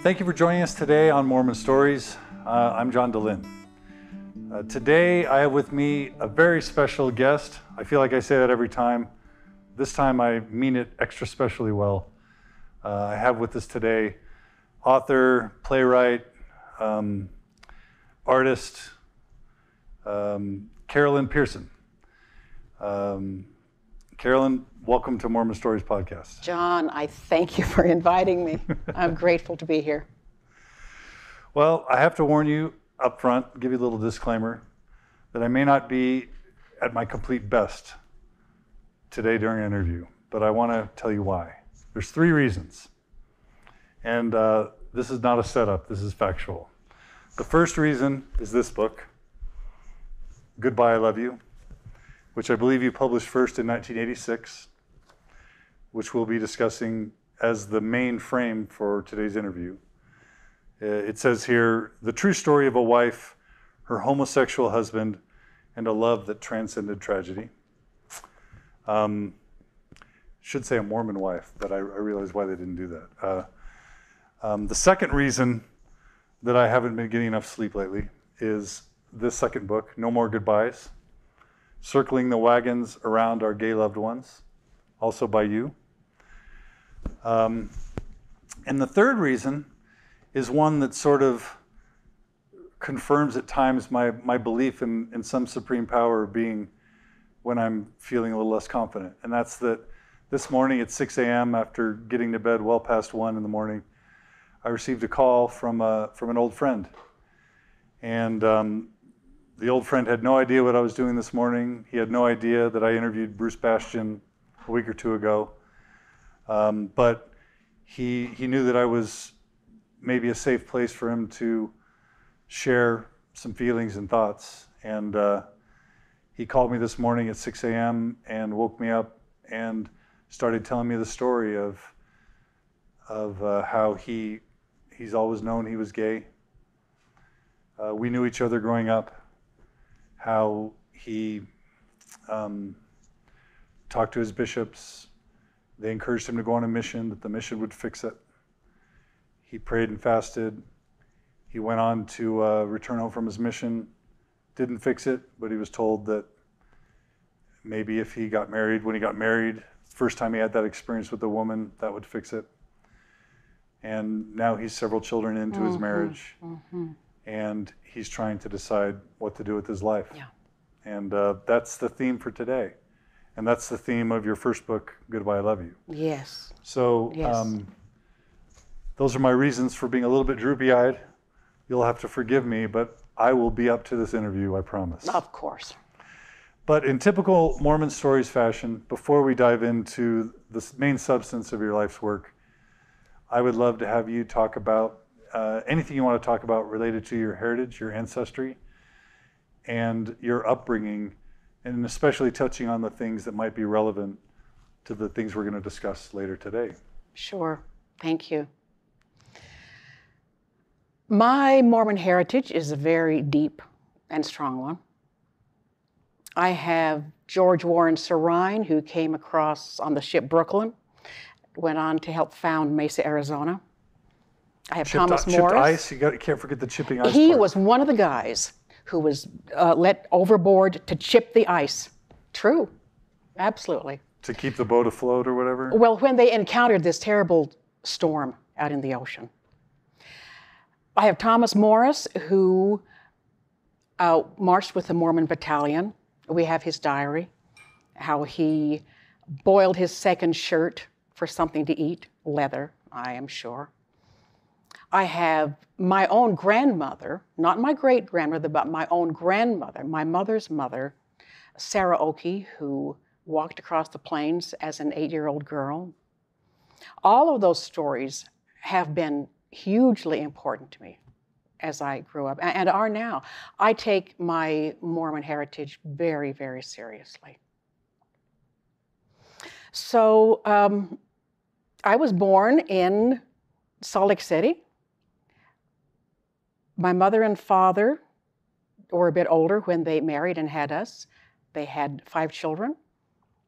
Thank you for joining us today on Mormon Stories. I'm John DeLynn. Today I have with me a very special guest. I feel like I say that every time. This time I mean it extra specially well. I have with us today author, playwright, artist, Lynn Pearson. Lynn, welcome to Mormon Stories Podcast. John, I thank you for inviting me. I'm grateful to be here. Well, I have to warn you up front, give you a little disclaimer, that I may not be at my complete best today during an interview, but I want to tell you why. There's 3 reasons. And this is not a setup, this is factual. The first reason is this book, Goodbye, I Love You, which I believe you published first in 1986, which we'll be discussing as the main frame for today's interview. It says here, the true story of a wife, her homosexual husband, and a love that transcended tragedy. Should say a Mormon wife, but I realize why they didn't do that. The second reason that I haven't been getting enough sleep lately is this second book, No More Goodbyes, Circling the Wagons Around Our Gay Loved Ones, also by you. And the third reason is one that sort of confirms at times my belief in some supreme power of being when I'm feeling a little less confident. And that's that this morning at 6 a.m. after getting to bed well past 1 in the morning, I received a call from an old friend. And the old friend had no idea what I was doing this morning. He had no idea that I interviewed Bruce Bastian a week or 2 ago. But he knew that I was maybe a safe place for him to share some feelings and thoughts. And he called me this morning at 6 a.m. and woke me up and started telling me the story of how he's always known he was gay. We knew each other growing up, how he talked to his bishops. They encouraged him to go on a mission, that the mission would fix it. He prayed and fasted. He went on to return home from his mission. Didn't fix it, but he was told that maybe if he got married, when he got married, first time he had that experience with a woman, that would fix it. And now he's several children into his marriage, and he's trying to decide what to do with his life. Yeah. And that's the theme for today. And that's the theme of your first book, Goodbye, I Love You. Yes. So those are my reasons for being a little bit droopy-eyed. You'll have to forgive me, but I will be up to this interview, I promise. Of course. But in typical Mormon Stories fashion, before we dive into the main substance of your life's work, I would love to have you talk about anything you want to talk about related to your heritage, your ancestry, and your upbringing, and especially touching on the things that might be relevant to the things we're going to discuss later today. Sure. Thank you. My Mormon heritage is a very deep and strong one. I have George Warren Serine, who came across on the ship Brooklyn, went on to help found Mesa, Arizona. I have Thomas Morris. Chipped ice, you can't forget the chipping ice He part. was one of the guys who was let overboard to chip the ice. True, absolutely. To keep the boat afloat or whatever? Well, when they encountered this terrible storm out in the ocean. I have Thomas Morris, who marched with the Mormon battalion. We have his diary, how he boiled his second shirt for something to eat, leather, I am sure. I have my own grandmother, not my great-grandmother, but my own grandmother, my mother's mother, Sarah Oakey, who walked across the plains as an 8-year-old girl. All of those stories have been hugely important to me as I grew up, and are now. I take my Mormon heritage very, very seriously. So I was born in Salt Lake City. My mother and father were a bit older when they married and had us. They had 5 children.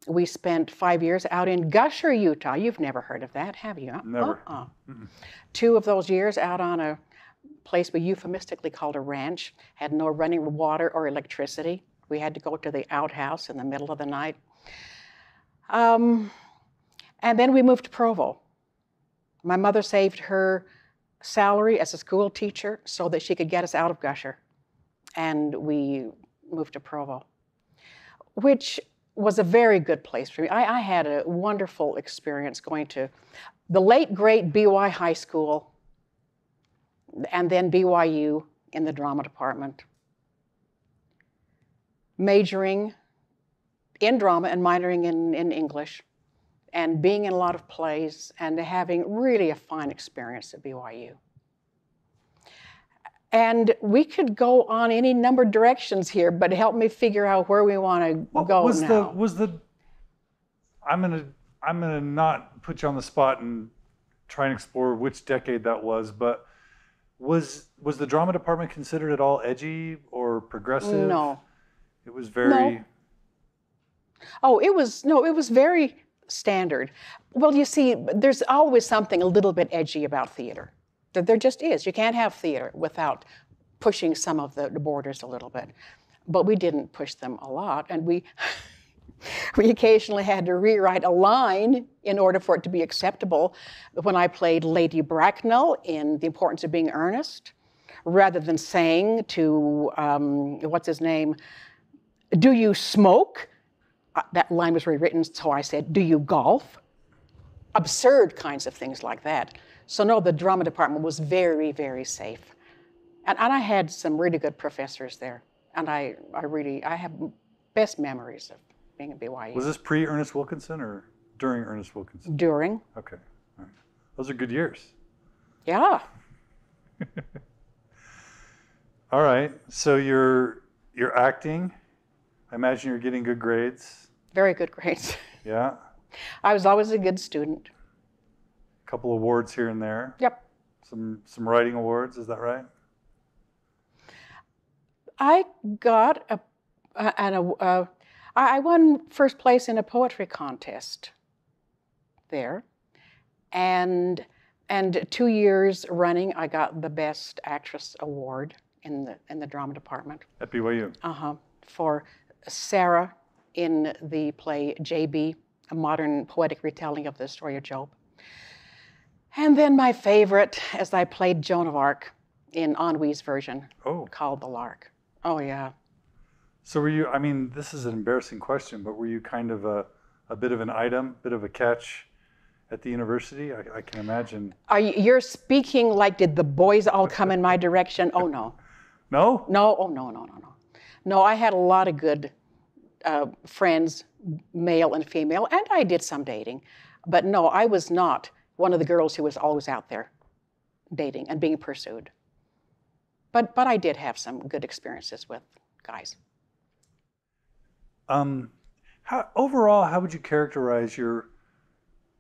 We spent 5 years out in Gusher, Utah. You've never heard of that, have you? Never. 2 of those years out on a place we euphemistically called a ranch, had no running water or electricity. We had to go to the outhouse in the middle of the night. And then we moved to Provo. My mother saved her salary as a school teacher so that she could get us out of Gusher. And we moved to Provo, which was a very good place for me. I had a wonderful experience going to the late, great BY High School and then BYU in the drama department, majoring in drama and minoring in English, and being in a lot of plays and having really a fine experience at BYU. And we could go on any number of directions here, but help me figure out where we want to go now. I'm gonna not put you on the spot and try and explore which decade that was, but was the drama department considered at all edgy or progressive? No. It was very... No. Oh, it was very standard. Well, you see, there's always something a little bit edgy about theater. There just is. You can't have theater without pushing some of the borders a little bit. But we didn't push them a lot, and we occasionally had to rewrite a line in order for it to be acceptable. When I played Lady Bracknell in The Importance of Being Earnest, rather than saying to, what's his name, do you smoke? That line was rewritten, so I said, do you golf? Absurd kinds of things like that. So no, the drama department was very, very safe. And I had some really good professors there. And I have best memories of being at BYU. Was this pre-Ernest Wilkinson or during Ernest Wilkinson? During. Okay. All right. Those are good years. Yeah. All right. So you're acting. I imagine you're getting good grades. Very good grades. Yeah. I was always a good student. A couple awards here and there. Yep. Some writing awards, is that right? I got I won first place in a poetry contest there, and 2 years running I got the Best Actress award in the drama department. At BYU. For Sarah in the play J.B., a modern poetic retelling of the story of Job. And then my favorite, as I played Joan of Arc in Henri's version, called The Lark. Oh, yeah. So were you, I mean, this is an embarrassing question, but were you kind of a bit of an item, bit of a catch at the university? I can imagine. You're speaking like, did the boys all come in my direction? Oh, no. No? No, oh, no. No, I had a lot of good friends, male and female, and I did some dating. But no, I was not one of the girls who was always out there dating and being pursued. But I did have some good experiences with guys. Overall, how would you characterize your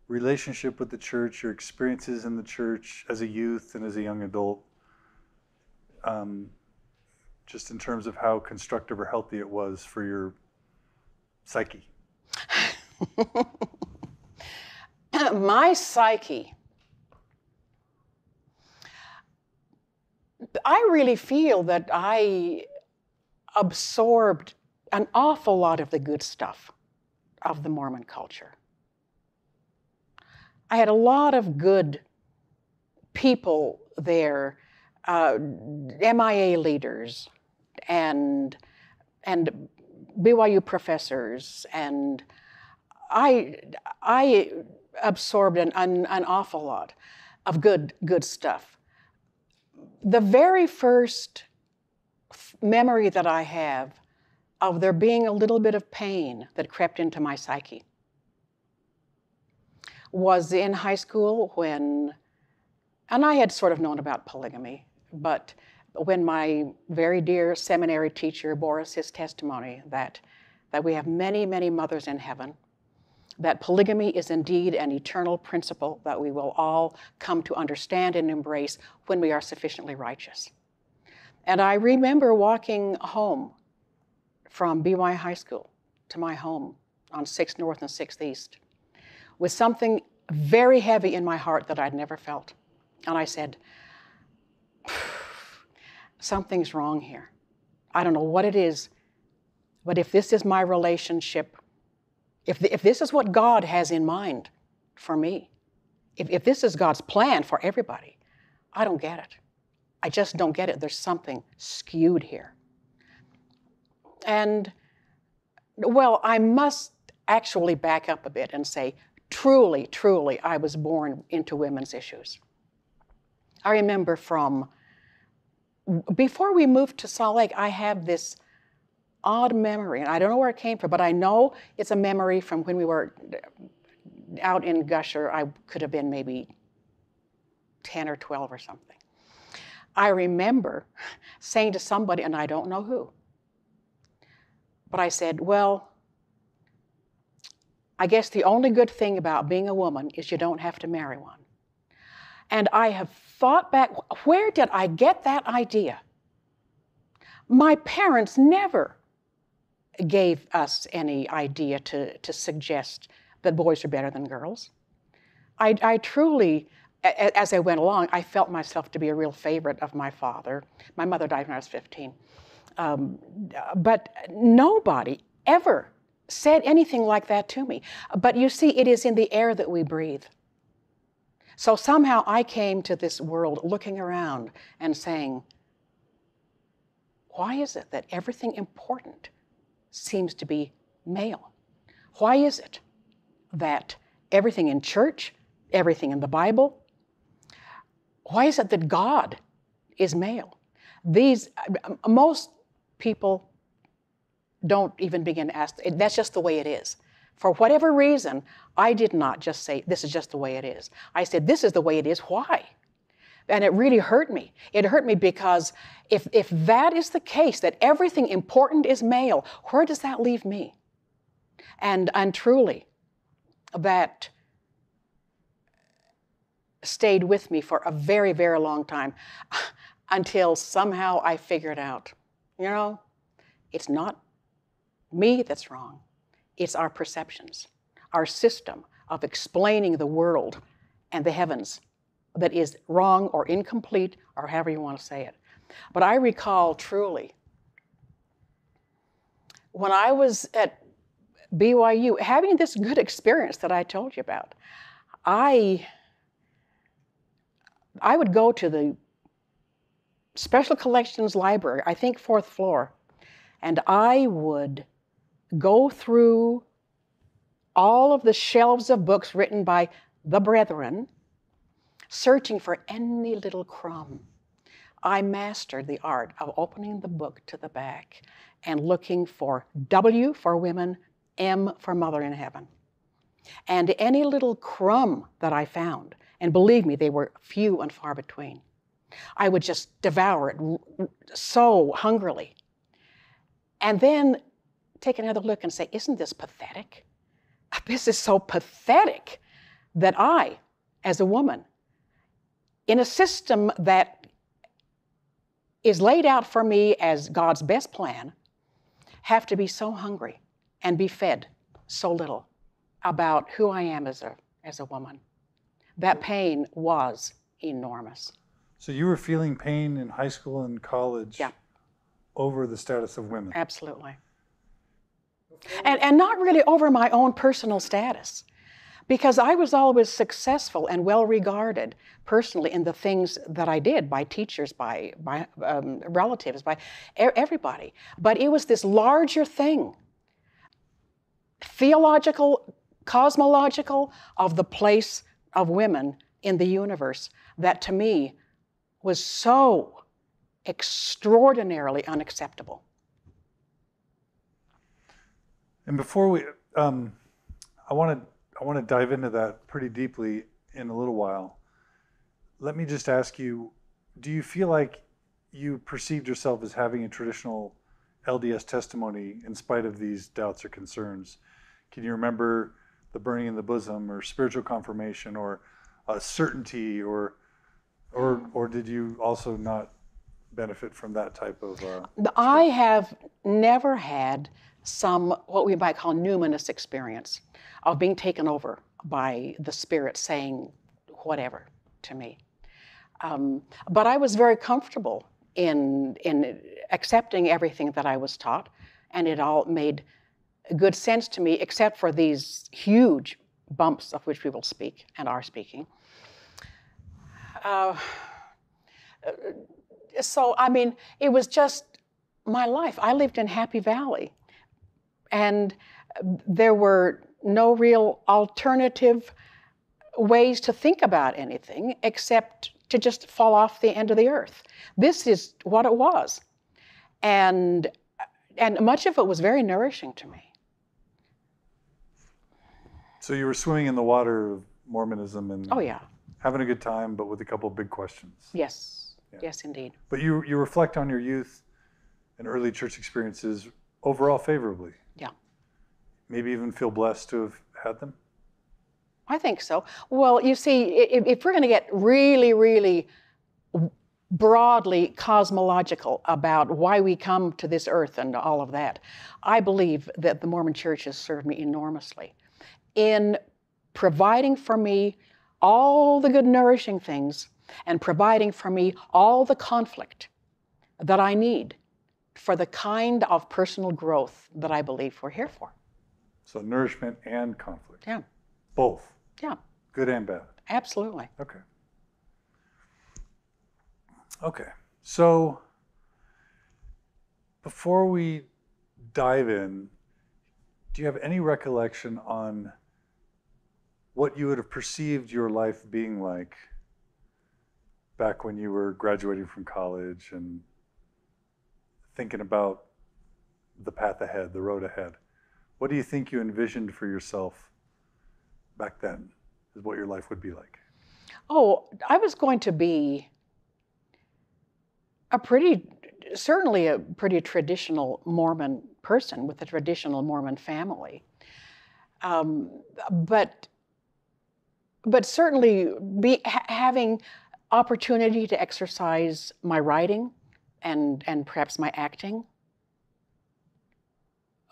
relationship with the church, your experiences in the church as a youth and as a young adult? Just in terms of how constructive or healthy it was for your psyche. My psyche. I really feel that I absorbed an awful lot of the good stuff of the Mormon culture. I had a lot of good people there, MIA leaders and BYU professors, and I absorbed an awful lot of good stuff. The very first memory that I have of there being a little bit of pain that crept into my psyche was in high school when, and I had sort of known about polygamy, but when my very dear seminary teacher bore us his testimony that we have many, many mothers in heaven, that polygamy is indeed an eternal principle that we will all come to understand and embrace when we are sufficiently righteous. And I remember walking home from BYU High School to my home on 6th North and 6th East with something very heavy in my heart that I'd never felt. And I said, something's wrong here. I don't know what it is, but if this is my relationship, if this is what God has in mind for me, if this is God's plan for everybody, I don't get it. I just don't get it. There's something skewed here. And, well, I must actually back up a bit and say, truly, truly, I was born into women's issues. I remember before we moved to Salt Lake, I have this odd memory, and I don't know where it came from, but I know it's a memory from when we were out in Gusher. I could have been maybe 10 or 12 or something. I remember saying to somebody, and I don't know who, but I said, well, I guess the only good thing about being a woman is you don't have to marry one. And I have thought back, where did I get that idea? My parents never gave us any idea to suggest that boys are better than girls. I truly, as I went along, I felt myself to be a real favorite of my father. My mother died when I was 15. But nobody ever said anything like that to me. But you see, it is in the air that we breathe. So somehow I came to this world looking around and saying, why is it that everything important seems to be male? Why is it that everything in church, everything in the Bible, why is it that God is male? Most people don't even begin to ask, that's just the way it is. For whatever reason, I did not just say, this is just the way it is. I said, this is the way it is, why? And it really hurt me. It hurt me because if that is the case, that everything important is male, where does that leave me? And truly, that stayed with me for a very, very long time until somehow I figured out, it's not me that's wrong. It's our perceptions, our system of explaining the world and the heavens that is wrong or incomplete or however you want to say it. But I recall truly, when I was at BYU, having this good experience that I told you about, I would go to the Special Collections Library, I think 4th floor, and I would go through all of the shelves of books written by the brethren, searching for any little crumb. I mastered the art of opening the book to the back and looking for W for women, M for mother in heaven. And any little crumb that I found, and believe me, they were few and far between, I would just devour it so hungrily. And then take another look and say, isn't this pathetic? This is so pathetic that I, as a woman, in a system that is laid out for me as God's best plan, have to be so hungry and be fed so little about who I am as a woman. That pain was enormous. So you were feeling pain in high school and college over the status of women? Absolutely. And not really over my own personal status, because I was always successful and well-regarded personally in the things that I did by teachers, by relatives, by everybody. But it was this larger thing, theological, cosmological, of the place of women in the universe that to me was so extraordinarily unacceptable. And before we, I want to dive into that pretty deeply in a little while. Let me just ask you, do you feel like you perceived yourself as having a traditional LDS testimony in spite of these doubts or concerns? Can you remember the burning in the bosom or spiritual confirmation or certainty or did you also not benefit from that type of... I have never had some, what we might call numinous experience of being taken over by the Spirit saying whatever to me. But I was very comfortable in accepting everything that I was taught, and it all made good sense to me, except for these huge bumps of which we will speak and are speaking. So, I mean, it was just my life. I lived in Happy Valley, and there were no real alternative ways to think about anything except to just fall off the end of the earth. This is what it was. And much of it was very nourishing to me. So you were swimming in the water of Mormonism and Oh, yeah. having a good time, but with a couple of big questions. Yes. Yeah. Yes, indeed. But you reflect on your youth and early church experiences overall favorably. Yeah. Maybe even feel blessed to have had them? I think so. Well, you see, if we're going to get really, really broadly cosmological about why we come to this earth and all of that, I believe that the Mormon Church has served me enormously in providing for me all the good nourishing things and providing for me all the conflict that I need for the kind of personal growth that I believe we're here for. So nourishment and conflict. Yeah. Both. Yeah. Good and bad. Absolutely. Okay. Okay. So before we dive in, do you have any recollection on what you would have perceived your life being like back when you were graduating from college and thinking about the path ahead, the road ahead? What do you think you envisioned for yourself back then, is what your life would be like? Oh, I was going to be certainly a pretty traditional Mormon person with a traditional Mormon family. But certainly having opportunity to exercise my writing and perhaps my acting.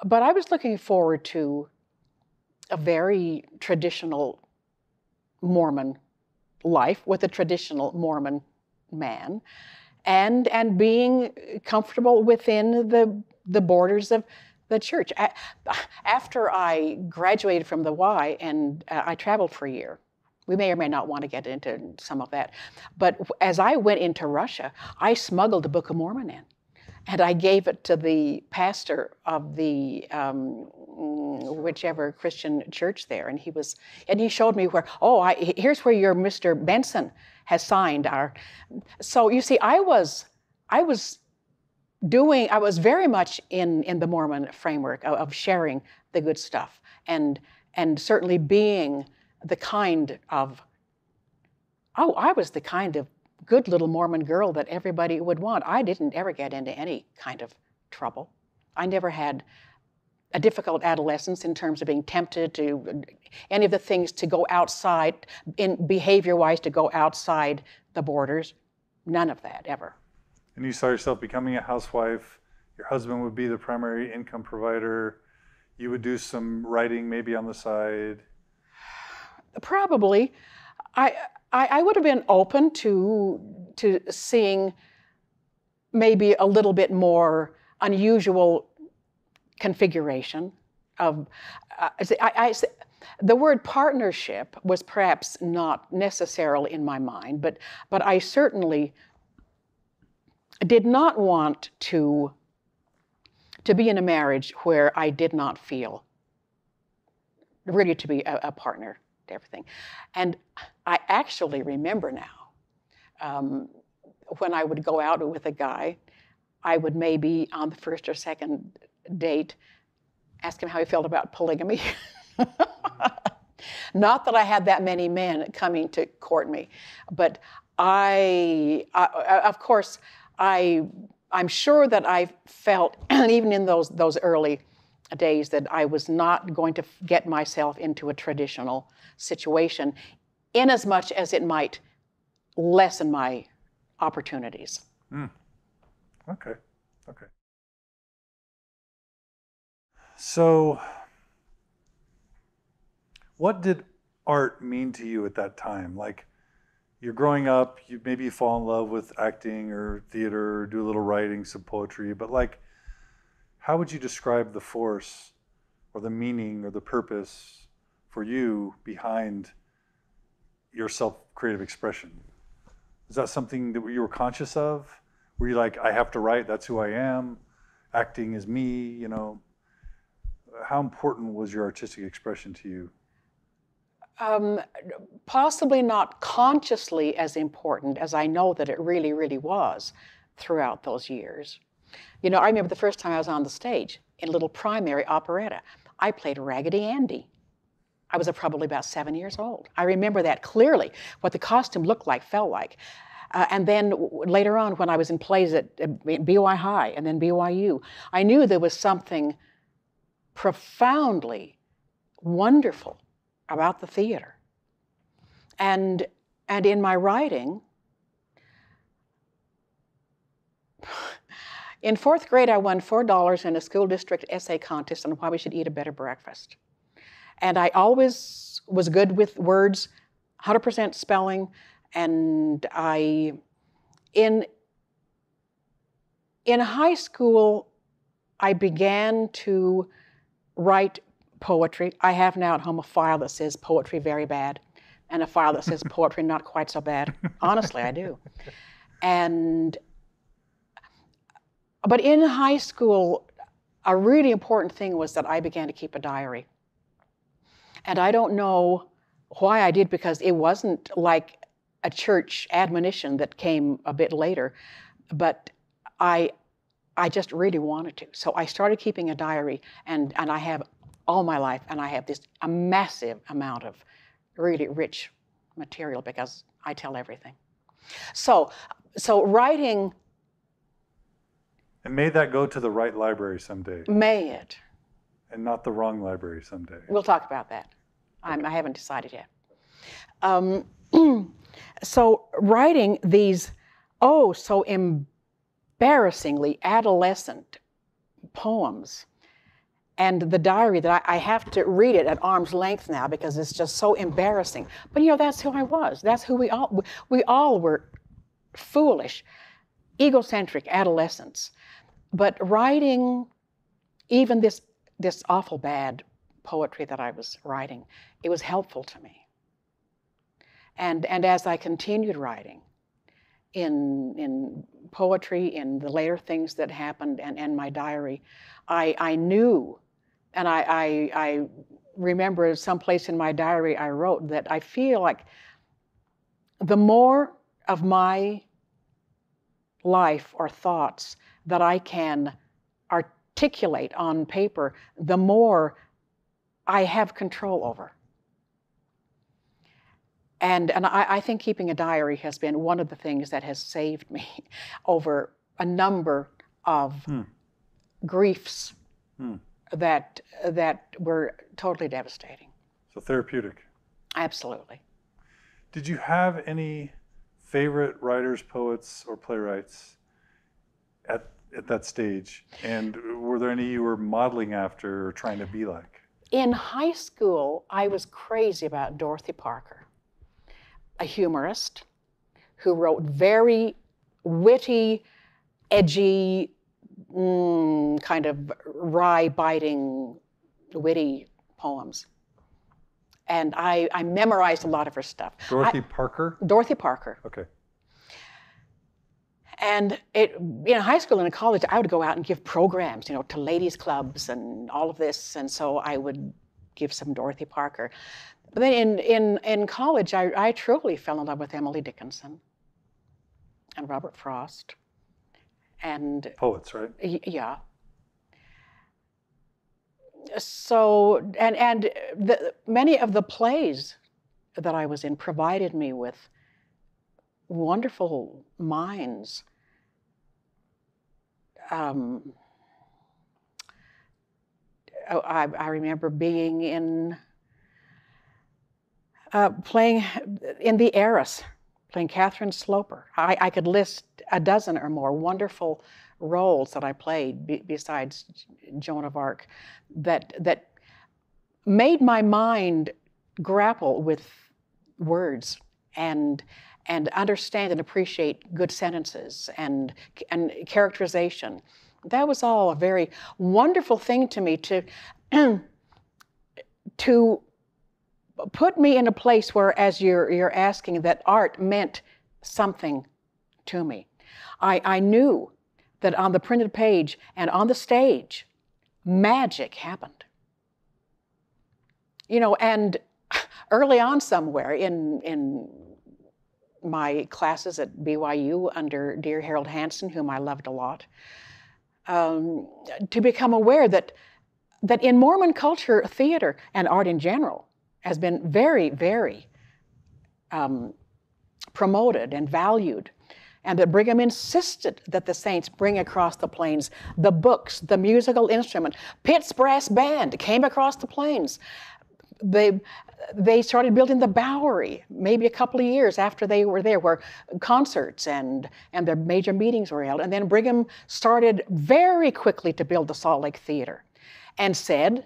But I was looking forward to a very traditional Mormon life with a traditional Mormon man, and being comfortable within the borders of the church. After I graduated from the Y and I traveled for a year, we may or may not want to get into some of that, but as I went into Russia, I smuggled the Book of Mormon in. And I gave it to the pastor of the whichever Christian church there, and he showed me where. Here's where your Mr. Benson has signed our. So you see, I was very much in the Mormon framework of sharing the good stuff, and certainly being the kind of. I was the kind of good little Mormon girl that everybody would want. I didn't ever get into any kind of trouble. I never had a difficult adolescence in terms of being tempted to any of the things to go outside, in behavior-wise, to go outside the borders. None of that, ever. And you saw yourself becoming a housewife. Your husband would be the primary income provider. You would do some writing maybe on the side. Probably. I would have been open to seeing maybe a little bit more unusual configuration of. The word partnership was perhaps not necessarily in my mind, but I certainly did not want to be in a marriage where I did not feel ready to be a partner. Everything. And I actually remember now, when I would go out with a guy, I would maybe on the first or second date ask him how he felt about polygamy. Not that I had that many men coming to court me, but of course, I'm sure that I felt, even in those early days, that I was not going to get myself into a traditional situation, in as much as it might lessen my opportunities. Okay. So, what did art mean to you at that time? Like, you're growing up, maybe you fall in love with acting or theater, or do a little writing, some poetry, but like, how would you describe the force or the meaning or the purpose for you behind your self-creative expression? Is that something that you were conscious of? Were you like, I have to write, that's who I am, acting is me, you know? How important was your artistic expression to you? Possibly not consciously as important as I know that it really, really was throughout those years. You know, I remember the first time I was on the stage in a little primary operetta. I played Raggedy Andy. I was probably about 7 years old. I remember that clearly, what the costume looked like, felt like. And then later on, when I was in plays at BYU High and then BYU, I knew there was something profoundly wonderful about the theater. And in my writing, in 4th grade, I won $4 in a school district essay contest on why we should eat a better breakfast. And I always was good with words, 100% spelling, and in high school, I began to write poetry. I have now at home a file that says poetry very bad, and a file that says poetry not quite so bad. Honestly, I do. But in high school, a really important thing was that I began to keep a diary. And I don't know why I did, because it wasn't like a church admonition that came a bit later, but I just really wanted to. So I started keeping a diary, and I have all my life, and I have a massive amount of really rich material because I tell everything. So writing. And may that go to the right library someday. May it. And not the wrong library someday. We'll talk about that. Okay. I haven't decided yet. So writing these, so embarrassingly adolescent poems, and the diary that I have to read it at arm's length now because it's just so embarrassing. But you know, that's who I was. That's who we all were, foolish, egocentric adolescents. But writing even this awful bad poetry that I was writing, it was helpful to me. And as I continued writing in poetry, in the later things that happened, and my diary, I knew, and I remember someplace in my diary I wrote that I feel like the more of my life or thoughts that I can articulate on paper, the more I have control over. And I think keeping a diary has been one of the things that has saved me over a number of griefs that were totally devastating. So therapeutic. Absolutely. Did you have any favorite writers, poets, or playwrights at that stage? And were there any you were modeling after or trying to be like? In high school, I was crazy about Dorothy Parker, a humorist who wrote very witty, edgy, kind of wry-biting, witty poems. And I memorized a lot of her stuff. Dorothy Parker? Dorothy Parker. Okay. And in high school and in college, I would go out and give programs, to ladies' clubs and all of this. And so I would give some Dorothy Parker. But then in college, I truly fell in love with Emily Dickinson and Robert Frost. And poets, right? Yeah. So, and many of the plays that I was in provided me with wonderful minds. I remember being in, playing in The Heiress, playing Catherine Sloper. I could list a dozen or more wonderful roles that I played besides Joan of Arc that made my mind grapple with words and understand and appreciate good sentences and characterization. That was all a very wonderful thing to me to to put me in a place where, as you're asking, that art meant something to me. I knew that on the printed page and on the stage, magic happened. You know, and early on somewhere in my classes at BYU under dear Gerald, whom I loved a lot, to become aware that in Mormon culture, theater and art in general has been very, very promoted and valued, and that Brigham insisted that the saints bring across the plains the books, the musical instrument. Pitt's brass band came across the plains. They started building the Bowery maybe a couple of years after they were there, where concerts and their major meetings were held. And then Brigham started very quickly to build the Salt Lake Theater and said,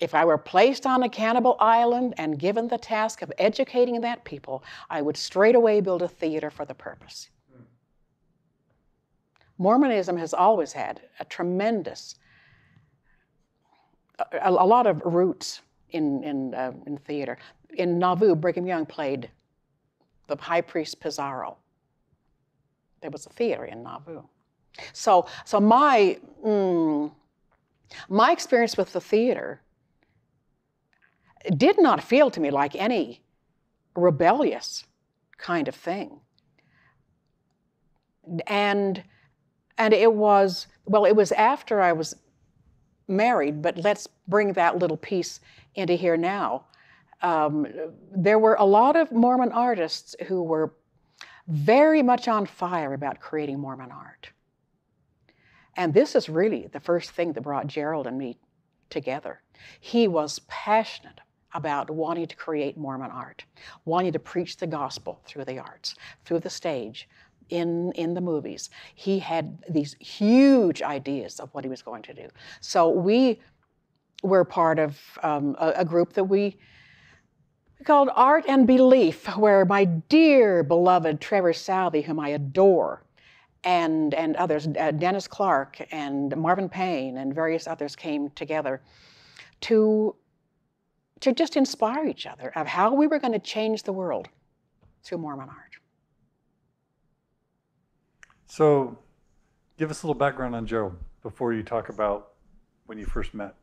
if I were placed on a cannibal island and given the task of educating that people, I would straight away build a theater for the purpose. Mormonism has always had a tremendous, a lot of roots in theater. In Nauvoo, Brigham Young played the high priest Pizarro. There was a theater in Nauvoo. So my experience with the theater did not feel to me like any rebellious kind of thing. And it was after I was married, but let's bring that little piece into here now. There were a lot of Mormon artists who were very much on fire about creating Mormon art. And this is really the first thing that brought Gerald and me together. He was passionate about wanting to create Mormon art, wanting to preach the gospel through the arts, through the stage, in the movies. He had these huge ideas of what he was going to do. So we were part of a group that we called Art and Belief, where my dear beloved Trevor Southey, whom I adore, and others, Dennis Clark and Marvin Payne and various others came together to just inspire each other of how we were going to change the world through Mormon art. So give us a little background on Gerald before you talk about when you first met.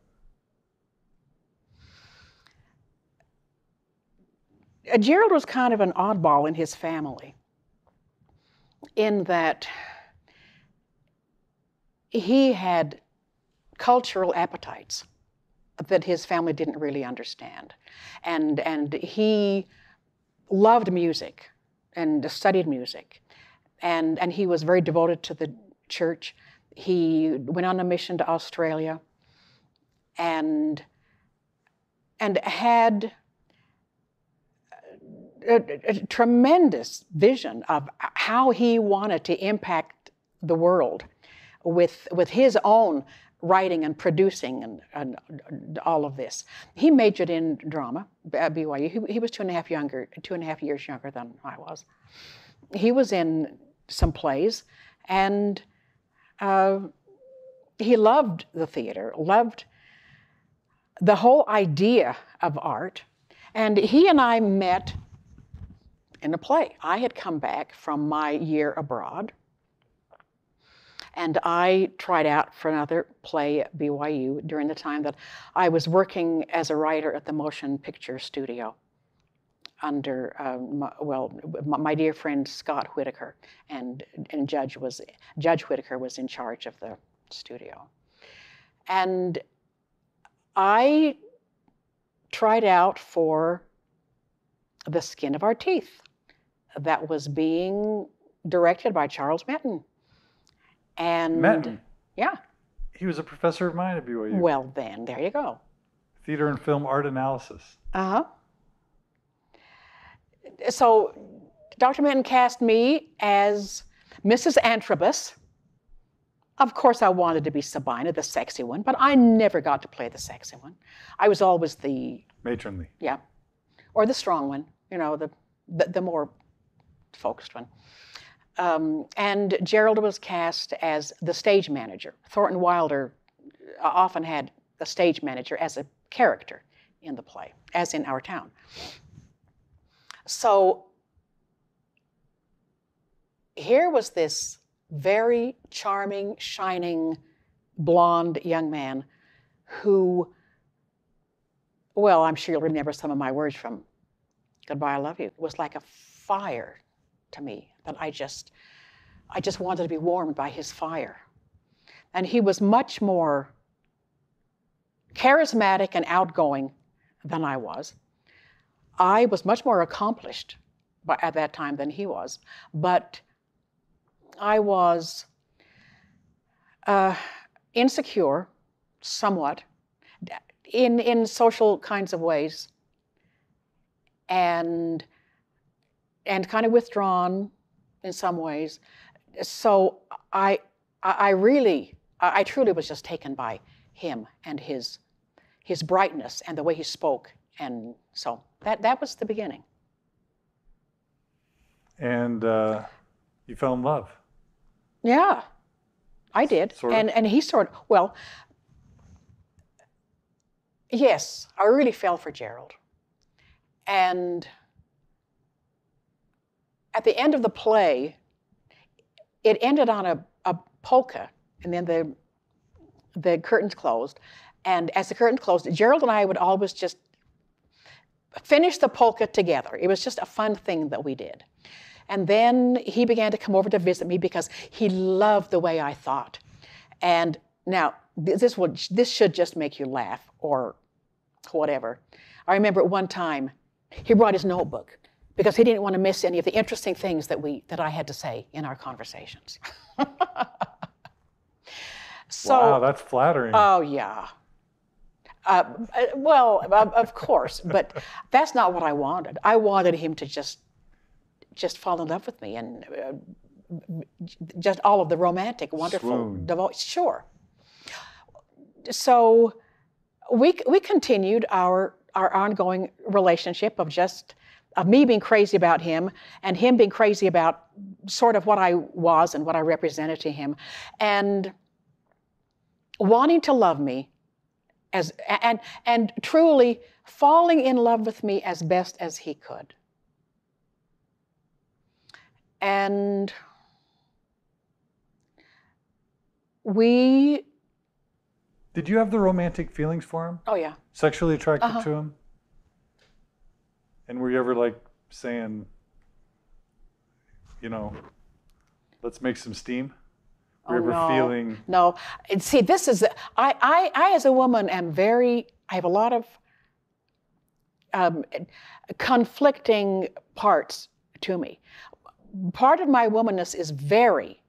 Gerald was kind of an oddball in his family, in that he had cultural appetites that his family didn't really understand. And he loved music and studied music. And he was very devoted to the church. He went on a mission to Australia and had a tremendous vision of how he wanted to impact the world with his own writing and producing and all of this. He majored in drama at BYU. He was 2.5 years younger than I was. He was in some plays, and he loved the theater, loved the whole idea of art. And he and I met in a play. I had come back from my year abroad, and I tried out for another play at BYU during the time that I was working as a writer at the motion picture studio under, my dear friend Scott Whitaker, and Judge Whitaker was in charge of the studio. And I tried out for The Skin of Our Teeth that was being directed by Charles Metton. And Metton? Yeah. He was a professor of mine at BYU. Well, then, there you go. Theater and film art analysis. Uh-huh. So Dr. Metton cast me as Mrs. Antrobus, Of course, I wanted to be Sabina, the sexy one, but I never got to play the sexy one. I was always the matronly. Yeah, or the strong one, you know, the more focused one. And Gerald was cast as the stage manager. Thornton Wilder often had the stage manager as a character in the play, as in Our Town. So here was this very charming, shining, blonde young man who, well, I'm sure you'll remember some of my words from Goodbye, I Love You. It was like a fire to me that I just wanted to be warmed by his fire. And he was much more charismatic and outgoing than I was. I was much more accomplished at that time than he was, but I was insecure, somewhat, in social kinds of ways, and kind of withdrawn in some ways. So I truly was just taken by him and his brightness and the way he spoke, and so that was the beginning. And you fell in love. Yeah, I did. Sort of. And he sort of, well, yes, I really fell for Gerald. And at the end of the play, it ended on a polka, and then the curtains closed. And as the curtains closed, Gerald and I would always just finish the polka together. It was just a fun thing that we did. And then he began to come over to visit me because he loved the way I thought. And now, this should just make you laugh or whatever. I remember at one time, he brought his notebook because he didn't want to miss any of the interesting things that I had to say in our conversations. So, wow, that's flattering. Oh, yeah. Well, of course, but that's not what I wanted. I wanted him to just fall in love with me and just all of the romantic, wonderful devotion. Sure. So we continued our ongoing relationship of me being crazy about him and him being crazy about sort of what I was and what I represented to him, and wanting to love me and truly falling in love with me as best as he could. And we... Did you have the romantic feelings for him? Oh, yeah. Sexually attracted to him? And were you ever like saying, you know, let's make some steam? Were you ever feeling... No. And see, this is... I as a woman am I have a lot of conflicting parts to me. Part of my womanness is very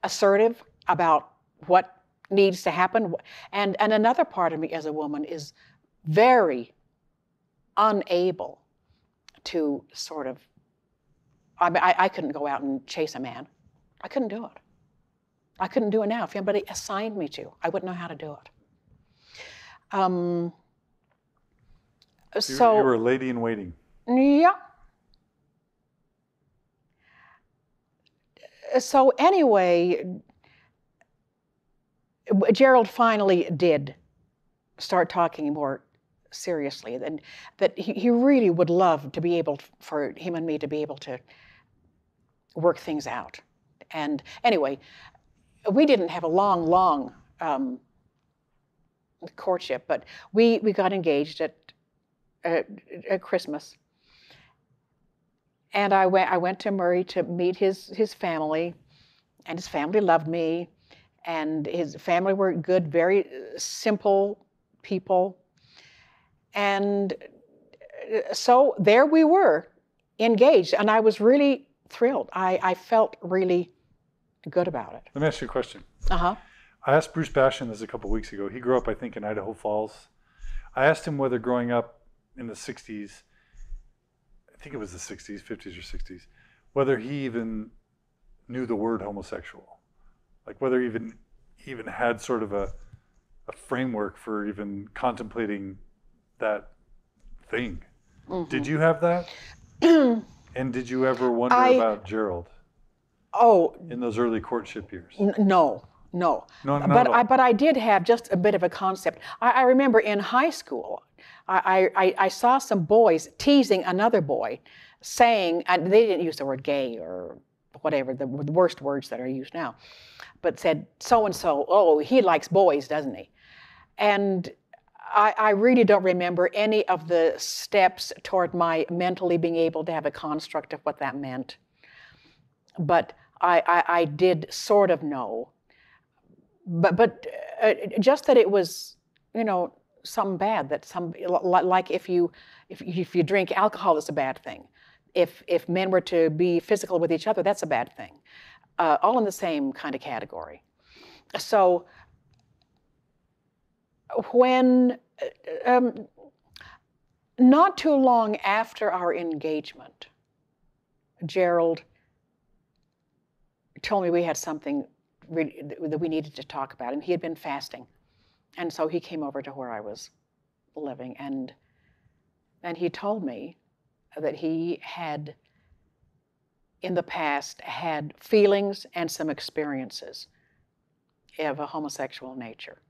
assertive about what needs to happen. And another part of me as a woman is very unable to sort of... I couldn't go out and chase a man. I couldn't do it. I couldn't do it now. If anybody assigned me to, I wouldn't know how to do it. So you were a lady in waiting. Yeah. So anyway, Gerald finally did start talking more seriously, and that he really would love to be able for him and me to be able to work things out. And anyway, we didn't have a long courtship, but we got engaged at Christmas. And I went to Murray to meet his family, and his family loved me, and his family were good, very simple people. And so there we were, engaged, and I was really thrilled. I felt really good about it. Let me ask you a question. Uh-huh. I asked Bruce Bashan this a couple of weeks ago. He grew up, I think, in Idaho Falls. I asked him whether growing up in the 60s, I think it was the 60s, 50s or 60s, whether he even knew the word homosexual, like whether even had sort of a framework for even contemplating that thing. Mm-hmm. Did you have that? And did you ever wonder about Gerald? Oh, in those early courtship years? No. But I did have just a bit of a concept. I remember in high school, I saw some boys teasing another boy, saying, and they didn't use the word gay or whatever, the worst words that are used now, but said, so-and-so, oh, he likes boys, doesn't he? And I really don't remember any of the steps toward my mentally being able to have a construct of what that meant. But I did sort of know. But just that it was, something bad, that like if you drink alcohol, it's a bad thing. If men were to be physical with each other, that's a bad thing. All in the same kind of category. So when, not too long after our engagement, Gerald told me we had something really, that we needed to talk about, and he had been fasting. And so he came over to where I was living, and he told me that he had, in the past, had feelings and some experiences of a homosexual nature.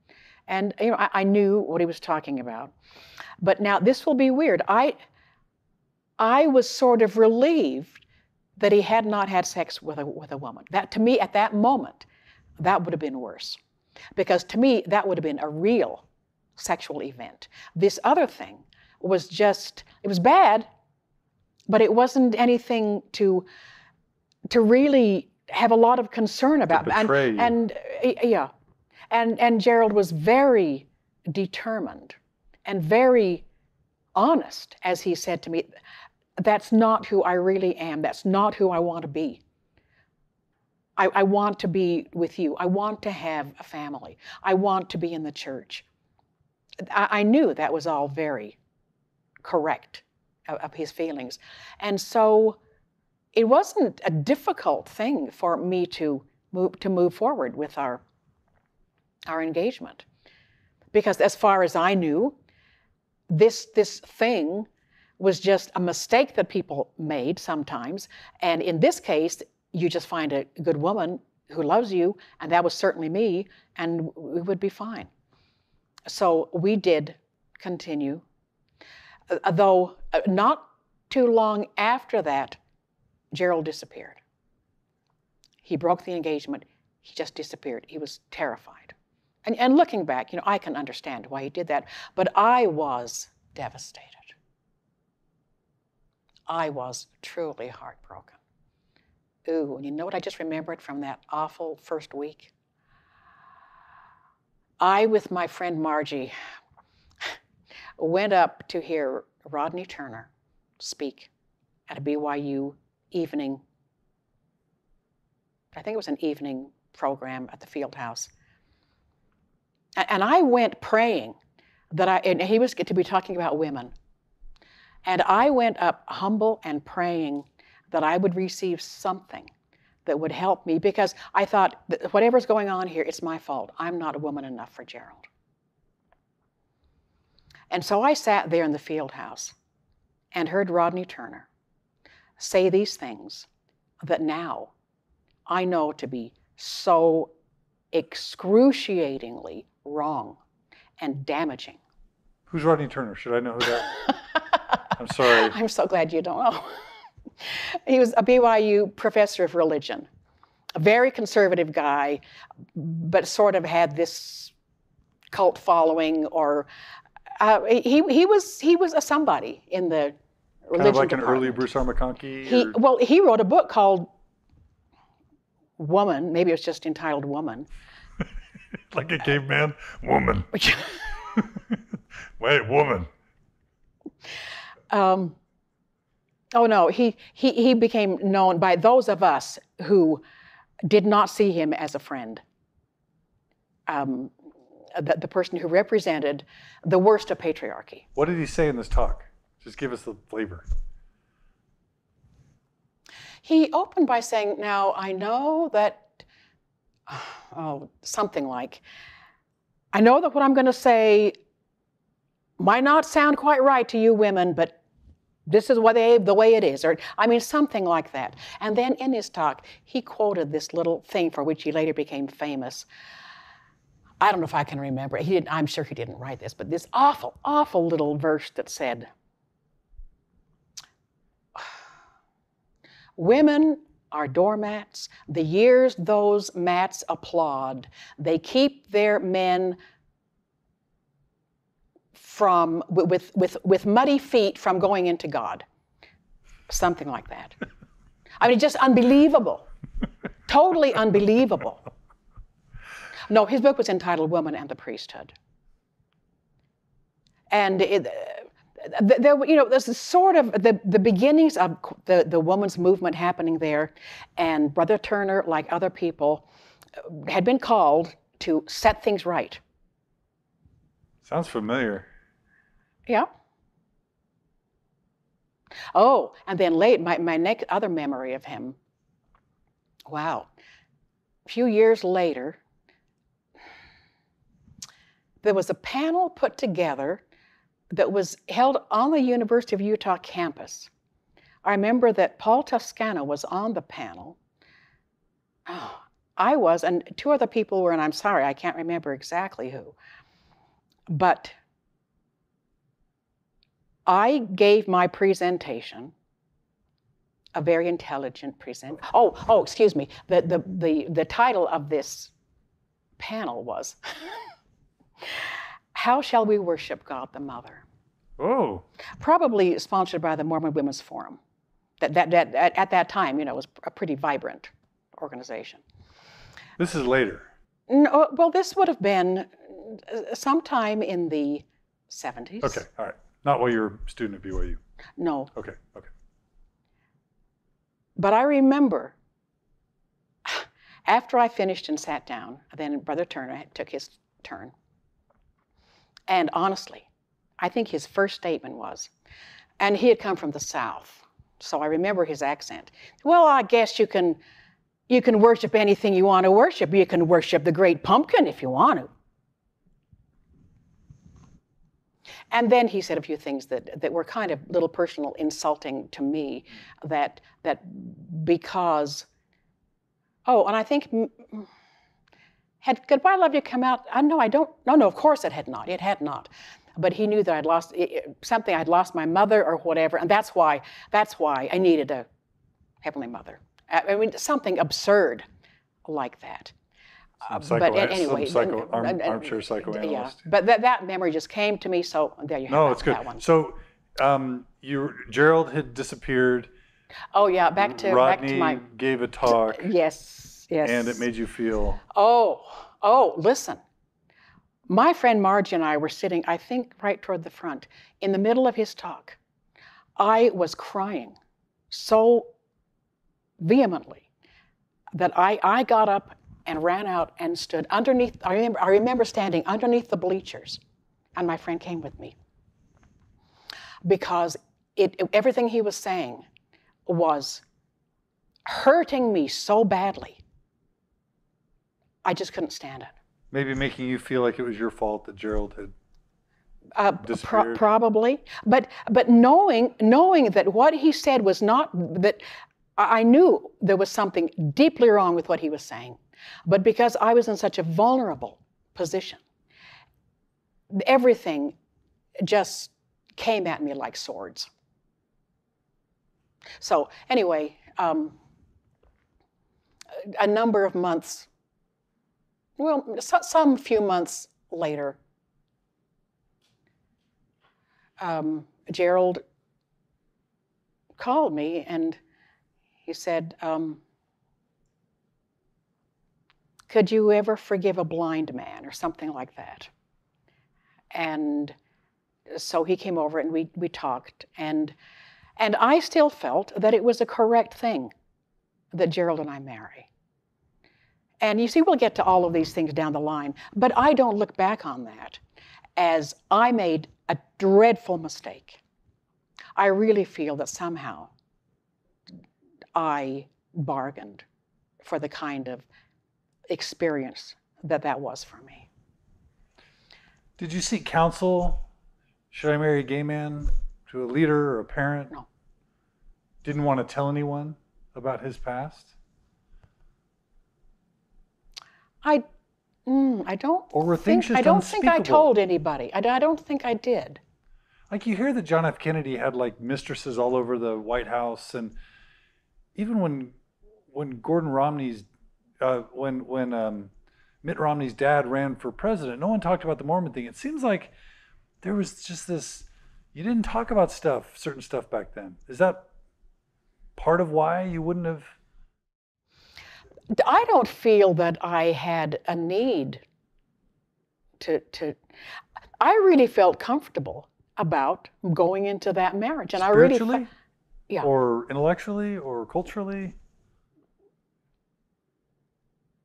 And I knew what he was talking about. But now this will be weird. I was sort of relieved that he had not had sex with a woman. That, to me, at that moment, that would have been worse. Because to me, that would have been a real sexual event. This other thing was just, it was bad, but it wasn't anything to really have a lot of concern about. To betray you. And Gerald was very determined and very honest, as he said to me, that's not who I really am. That's not who I want to be. I want to be with you. I want to have a family. I want to be in the church. I knew that was all very correct of his feelings. And so it wasn't a difficult thing for me to move forward with our engagement. Because as far as I knew, this thing was just a mistake that people made sometimes. And in this case, you just find a good woman who loves you, and that was certainly me, and we would be fine. So we did continue. Though not too long after that, Gerald disappeared. He broke the engagement. He just disappeared. He was terrified. And looking back, I can understand why he did that, but I was devastated. I was truly heartbroken. Ooh, and you know what I just remembered from that awful first week? I, with my friend Margie, went up to hear Rodney Turner speak at a BYU evening, I think it was an evening program at the field house. And I went praying and he was to be talking about women. And I went up humble and praying that I would receive something that would help me, because I thought, whatever's going on here, it's my fault. I'm not a woman enough for Gerald. And so I sat there in the field house and heard Rodney Turner say these things that now I know to be so excruciatingly wrong and damaging. Who's Rodney Turner? Should I know who that? I'm sorry. I'm so glad you don't know. He was a BYU professor of religion, a very conservative guy, but sort of had this cult following, or he was a somebody in the religion kind of like department. An early Bruce R. McConkie? He wrote a book called Woman. Maybe it was just entitled Woman. Like a caveman? Woman. Wait, woman. Oh no, he became known by those of us who did not see him as a friend. The person who represented the worst of patriarchy. What did he say in this talk? Just give us the flavor. He opened by saying, now I know that something like, I know that what I'm going to say might not sound quite right to you women, but this is the way it is. Or, I mean, something like that. And then in his talk, he quoted this little thing for which he later became famous. I don't know if I can remember it. I'm sure he didn't write this, but this awful, awful little verse that said, women are doormats. The years those mats applaud, they keep their men from with muddy feet from going into God. Something like that. I mean, just unbelievable. Totally unbelievable. No, his book was entitled Woman and the Priesthood. And there's sort of the beginnings of the women's movement happening there, and Brother Turner, like other people, had been called to set things right. Sounds familiar. Yeah. Oh, and then my next other memory of him, wow, a few years later, there was a panel put together that was held on the University of Utah campus. I remember that Paul Toscano was on the panel. Oh, I was, and two other people were, and I'm sorry, I can't remember exactly who. But I gave my presentation, a very intelligent presentation. Oh, excuse me. The title of this panel was How Shall We Worship God the Mother? Oh. Probably sponsored by the Mormon Women's Forum. That at that time, was a pretty vibrant organization. This is later. No, well, this would have been sometime in the 70s. Okay, all right. Not while you were a student at BYU. No. Okay. But I remember after I finished and sat down, then Brother Turner took his turn. And honestly, I think his first statement was, and he had come from the South, so I remember his accent. Well, I guess you can worship anything you want to worship. You can worship the great pumpkin if you want to. And then he said a few things that were kind of little personal insulting to me, that because, and I think, had Goodbye Love You come out? No, of course it had not. It had not. But he knew that I'd lost something. I'd lost my mother or whatever, and that's why I needed a Heavenly Mother. I mean, something absurd like that. But anyway, armchair psychoanalyst. Yeah, but that memory just came to me, so there you have it's good. That one. So, Gerald had disappeared. Oh yeah, back to Rodney gave a talk. Yes. And it made you feel. Oh, listen. My friend Margie and I were sitting, I think, right toward the front, in the middle of his talk. I was crying so vehemently that I got up and ran out and stood underneath. I remember standing underneath the bleachers, and my friend came with me because everything he was saying was hurting me so badly. I just couldn't stand it. Maybe making you feel like it was your fault that Gerald had disappeared. Probably, but knowing that what he said was not that. I knew there was something deeply wrong with what he was saying, but because I was in such a vulnerable position, everything just came at me like swords. So anyway, a number of months, some few months later, Gerald called me and he said, could you ever forgive a blind man, or something like that? And so he came over and we talked, and I still felt that it was a correct thing that Gerald and I marry. And you see, we'll get to all of these things down the line, but I don't look back on that as I made a dreadful mistake. I really feel that somehow I bargained for the kind of experience that was for me. Did you seek counsel? Should I marry a gay man? To a leader or a parent? No. Didn't want to tell anyone about his past? I don't. Or were things just I don't think I unspeakable? told anybody. I don't think I did. Like you hear that John F. Kennedy had like mistresses all over the White House, and even when Gordon Romney's when Mitt Romney's dad ran for president, no one talked about the Mormon thing. It seems like there was just this. You didn't talk about certain stuff back then. Is that part of why you wouldn't have? I don't feel that I had a need to. I really felt comfortable about going into that marriage, and Spiritually? I really, yeah, Or intellectually, or culturally?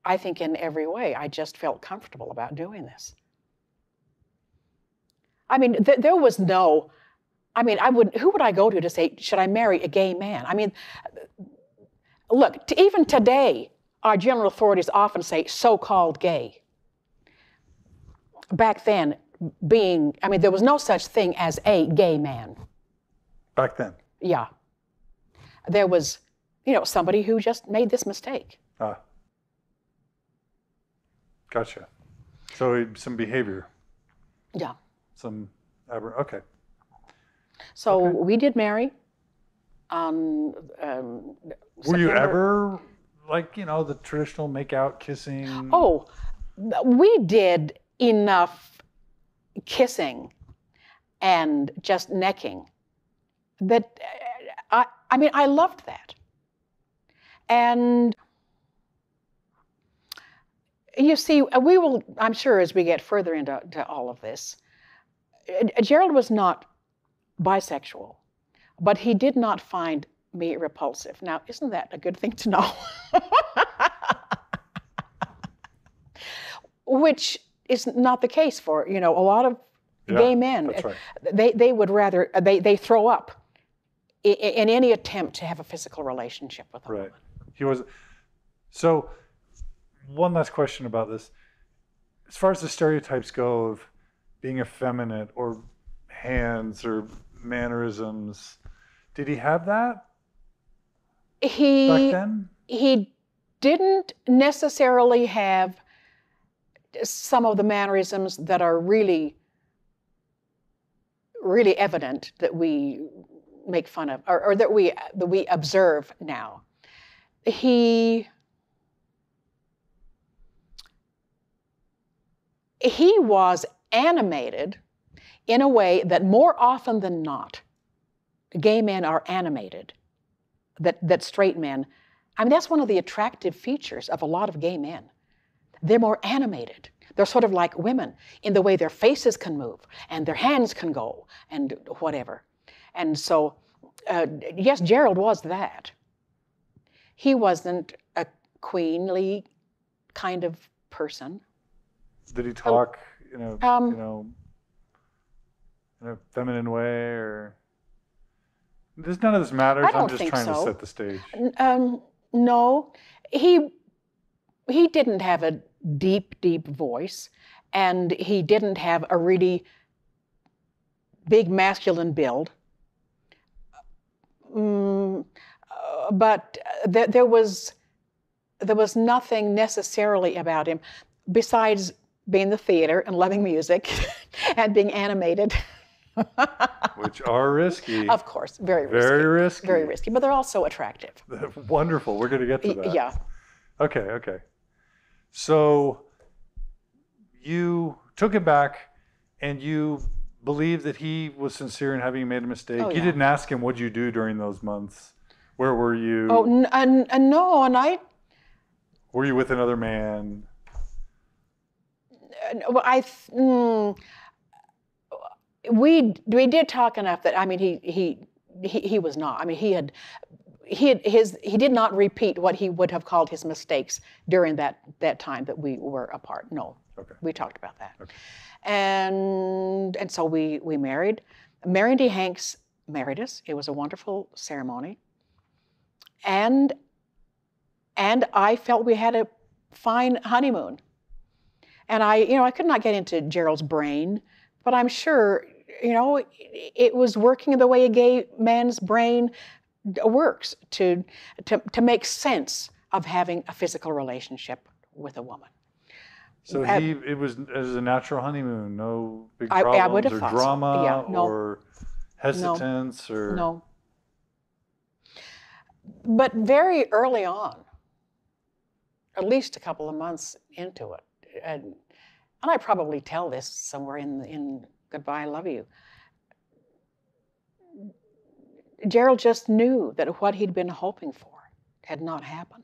I think in every way, I just felt comfortable about doing this. I mean, there was no. I mean, who would I go to say, should I marry a gay man? I mean, look, even today, our general authorities often say so-called gay. Back then, there was no such thing as a gay man. Back then? Yeah. There was, somebody who just made this mistake. Ah. Gotcha. So some behavior. Yeah. Okay. So Okay. we did marry. Were you ever like, the traditional make out, kissing? Oh, we did enough kissing and just necking that I loved that. And you see, we will, I'm sure as we get further into all of this, Gerald was not bisexual, but he did not find me repulsive. Now, isn't that a good thing to know? Which is not the case for, a lot of gay men. That's right. They would rather, they throw up in any attempt to have a physical relationship with a woman. He was. So, one last question about this. As far as the stereotypes go of being effeminate or hands or mannerisms, did he have that back then? He didn't necessarily have some of the mannerisms that are really, really evident that we make fun of, or that we observe now. He was animated in a way that more often than not, gay men are animated, that straight men, that's one of the attractive features of a lot of gay men. They're more animated. They're sort of like women in the way their faces can move and their hands can go and whatever. And so, yes, Gerald was that. He wasn't a queenly kind of person. Did he talk, in a feminine way, or? None of this matters. I'm just trying to set the stage. No, he didn't have a deep, deep voice, and he didn't have a really big masculine build. But there was nothing necessarily about him besides being the theater and loving music and being animated. Which are risky. Of course, very risky. Very risky. Very risky, but they're also attractive. Wonderful. We're going to get to that. Yeah. Okay. So you took him back and you believed that he was sincere in having made a mistake. Oh, You didn't ask him, what'd you do during those months? Where were you? Oh, no, and I... Were you with another man? We did talk enough that he was not. He did not repeat what he would have called his mistakes during that time that we were apart. No. Okay. We talked about that. Okay. And so we married. Mary D. Hanks married us. It was a wonderful ceremony. And I felt we had fine honeymoon. And I could not get into Gerald's brain, but I'm sure, it was working the way a gay man's brain works to make sense of having a physical relationship with a woman. So it was a natural honeymoon, no big problems I would have or thought drama so. Yeah, no, or hesitance or... No. But very early on, at least a couple of months into it, and I probably tell this somewhere in Goodbye, I Love You, Gerald just knew that what he'd been hoping for had not happened.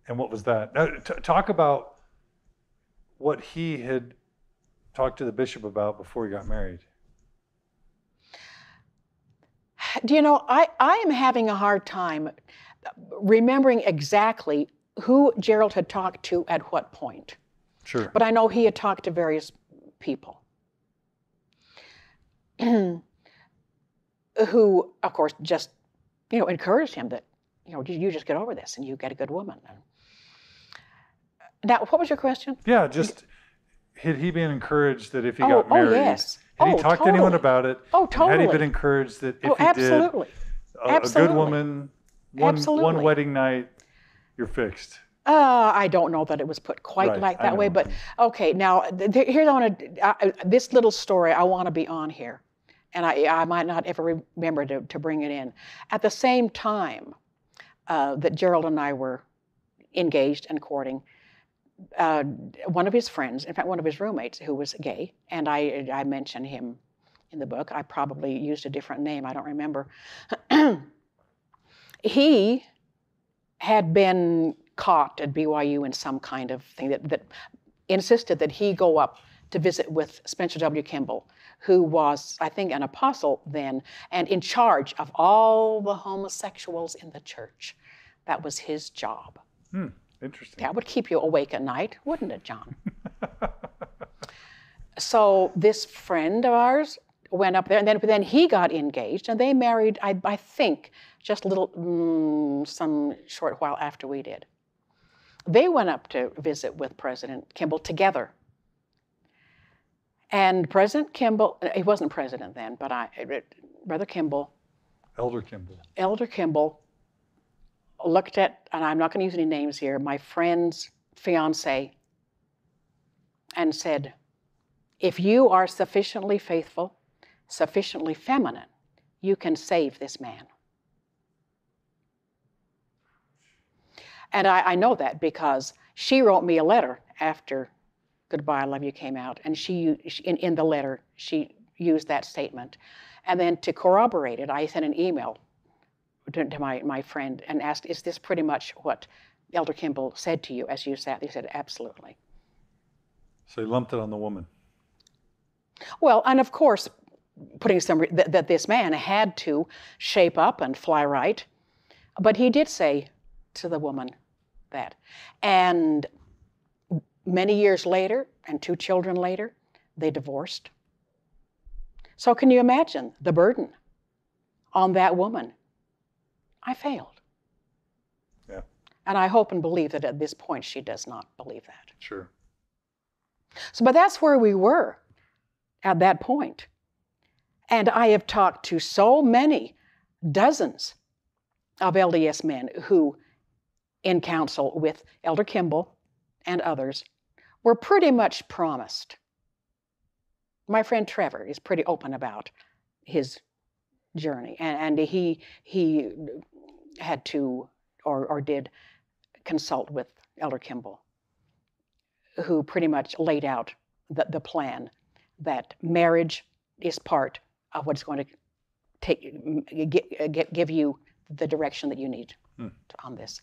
And what was that? Now, talk about what he had talked to the bishop about before he got married. Do you know, I am having a hard time remembering exactly who Gerald had talked to at what point. Sure. But I know he had talked to various people who, of course, just, encouraged him that, you just get over this and you get a good woman. Now, what was your question? Yeah, just had he been encouraged that if he got married, yes. had he talked to anyone about it? Oh, totally. Had he been encouraged that if he absolutely. did a good woman, one wedding night, you're fixed? I don't know that it was put quite like that way, but okay. Now, here's this little story I want to be on here, and I might not ever remember to bring it in. At the same time that Gerald and I were engaged and courting, one of his friends, in fact, one of his roommates who was gay, and I mention him in the book. I probably used a different name, I don't remember. He had been caught at BYU in some kind of thing that insisted that he go up to visit with Spencer W. Kimball, who was, I think, an apostle then, and in charge of all the homosexuals in the church. That was his job. Interesting. That would keep you awake at night, wouldn't it, John? So this friend of ours went up there, and then he got engaged, and they married, I think, just a little, some short while after we did. They went up to visit with President Kimball together. And President Kimball, he wasn't president then, but Brother Kimball. Elder Kimball. Elder Kimball looked at, and I'm not going to use any names here, my friend's fiance, and said, if you are sufficiently faithful, sufficiently feminine, you can save this man. And I know that because she wrote me a letter after Goodbye, I Love You came out, and in the letter, she used that statement. And then to corroborate it, I sent an email to my friend and asked, is this pretty much what Elder Kimball said to you as you sat? He said, absolutely. So he lumped it on the woman. Well, and of course, putting that this man had to shape up and fly right, but he did say to the woman that. And many years later, and 2 children later, they divorced. So can you imagine the burden on that woman? I failed. Yeah. And I hope and believe that at this point she does not believe that. Sure. So, but that's where we were at that point. And I have talked to so many, dozens of LDS men who, in counsel with Elder Kimball and others, were pretty much promised. My friend Trevor is pretty open about his journey, and he had to or did consult with Elder Kimball, who pretty much laid out the plan that marriage is part of what's going to give you the direction that you need on this.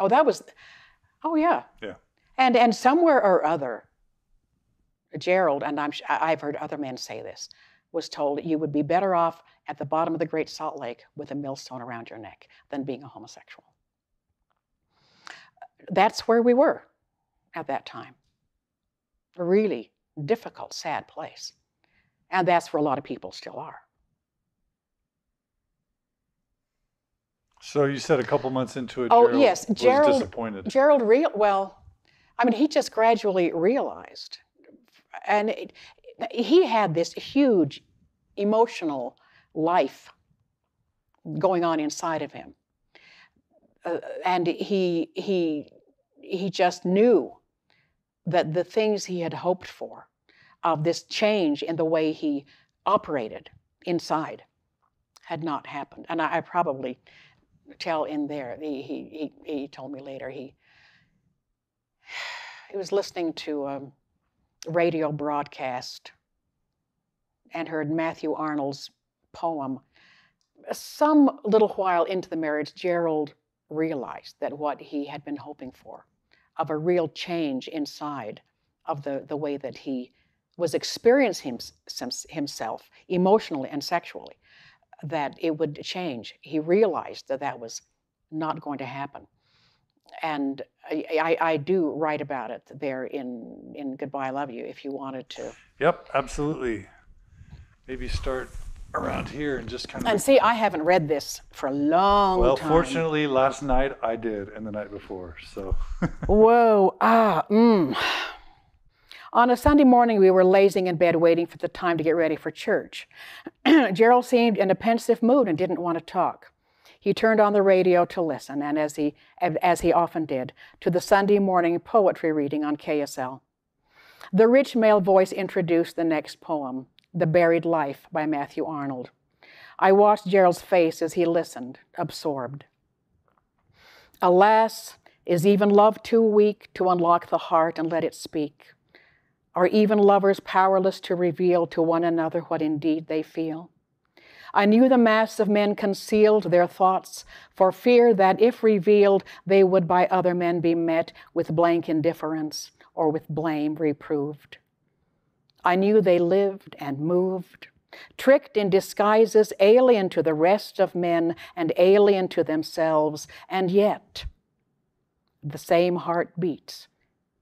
Yeah. And somewhere or other, Gerald, and I've heard other men say this, was told you would be better off at the bottom of the Great Salt Lake with a millstone around your neck than being a homosexual. That's where we were at that time. A really difficult, sad place. And that's where a lot of people still are. So you said a couple months into it, Oh, Gerald yes, was disappointed. I mean, he just gradually realized. And he had this huge emotional life going on inside of him. And he just knew that the things he had hoped for, of this change in the way he operated inside, had not happened. And I probably tell in there, he told me later, he was listening to a radio broadcast and heard Matthew Arnold's poem. Some little while into the marriage, Gerald realized that what he had been hoping for, of a real change inside of the way that he was experiencing himself emotionally and sexually, that it would change. He realized that that was not going to happen. And I do write about it there in Goodbye, I Love You, if you wanted to. Yep, absolutely. Maybe start around here and just kind of... And see, I haven't read this for a long time. Well, fortunately, last night I did, and the night before, so... Whoa, On a Sunday morning, we were lazing in bed waiting for the time to get ready for church. Gerald seemed in a pensive mood and didn't want to talk. He turned on the radio to listen, and as he often did, to the Sunday morning poetry reading on KSL. The rich male voice introduced the next poem, The Buried Life by Matthew Arnold. I watched Gerald's face as he listened, absorbed. Alas, is even love too weak to unlock the heart and let it speak? Are even lovers powerless to reveal to one another what indeed they feel? I knew the mass of men concealed their thoughts for fear that if revealed, they would by other men be met with blank indifference or with blame reproved. I knew they lived and moved, tricked in disguises alien to the rest of men and alien to themselves, and yet the same heart beats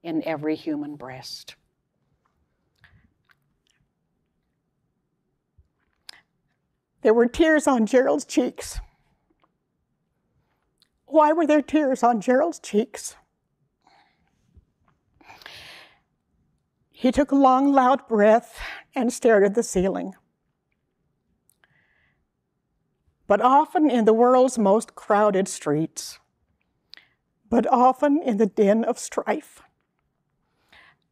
in every human breast. There were tears on Gerald's cheeks. Why were there tears on Gerald's cheeks? He took a long, loud breath and stared at the ceiling. But often in the world's most crowded streets, but often in the din of strife,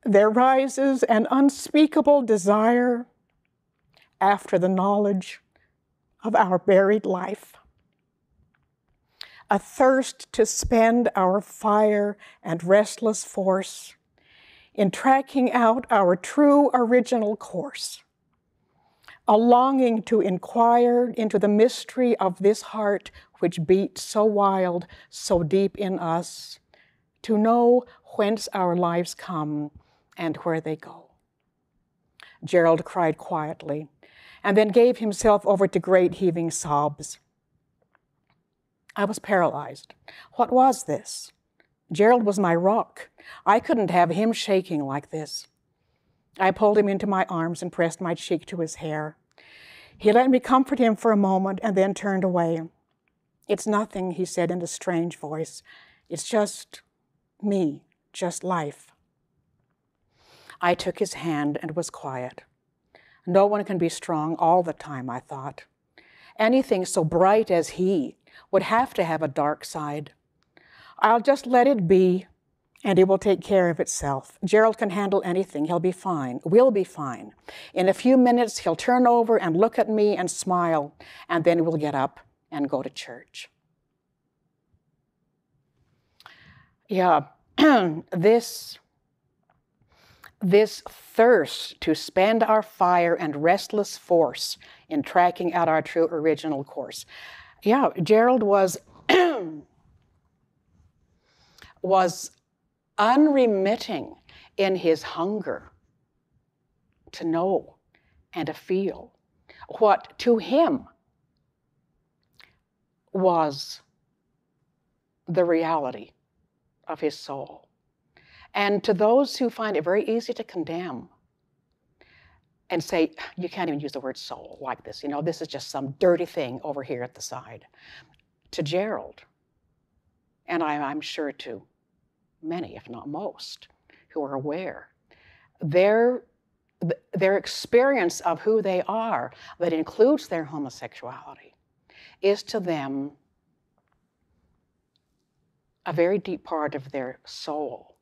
there rises an unspeakable desire after the knowledge of our buried life, a thirst to spend our fire and restless force in tracking out our true original course, a longing to inquire into the mystery of this heart which beats so wild, so deep in us, to know whence our lives come and where they go. Gerald cried quietly, and then gave himself over to great heaving sobs. I was paralyzed. What was this? Gerald was my rock. I couldn't have him shaking like this. I pulled him into my arms and pressed my cheek to his hair. He let me comfort him for a moment and then turned away. It's nothing, he said in a strange voice. It's just me, just life. I took his hand and was quiet. No one can be strong all the time, I thought. Anything so bright as he would have to have a dark side. I'll just let it be, and it will take care of itself. Gerald can handle anything. He'll be fine. We'll be fine. In a few minutes, he'll turn over and look at me and smile, and then we'll get up and go to church. Yeah, this thirst to spend our fire and restless force in tracking out our true original course. Yeah, Gerald was unremitting in his hunger to know and to feel what to him was the reality of his soul. And to those who find it very easy to condemn and say, you can't even use the word soul like this, this is just some dirty thing over here at the side. to Gerald, and I'm sure to many, if not most, who are aware, their experience of who they are, that includes their homosexuality, is to them a very deep part of their soul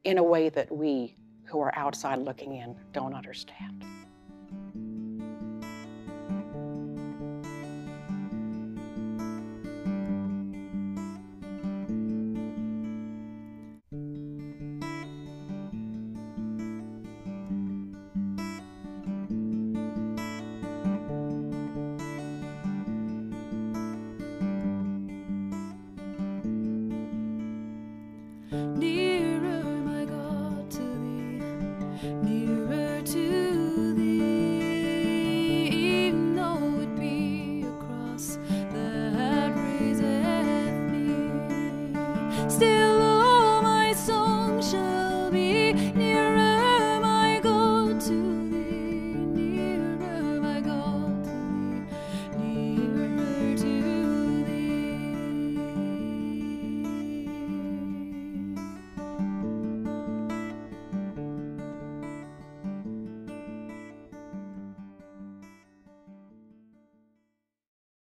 in a way that we who are outside looking in don't understand. Need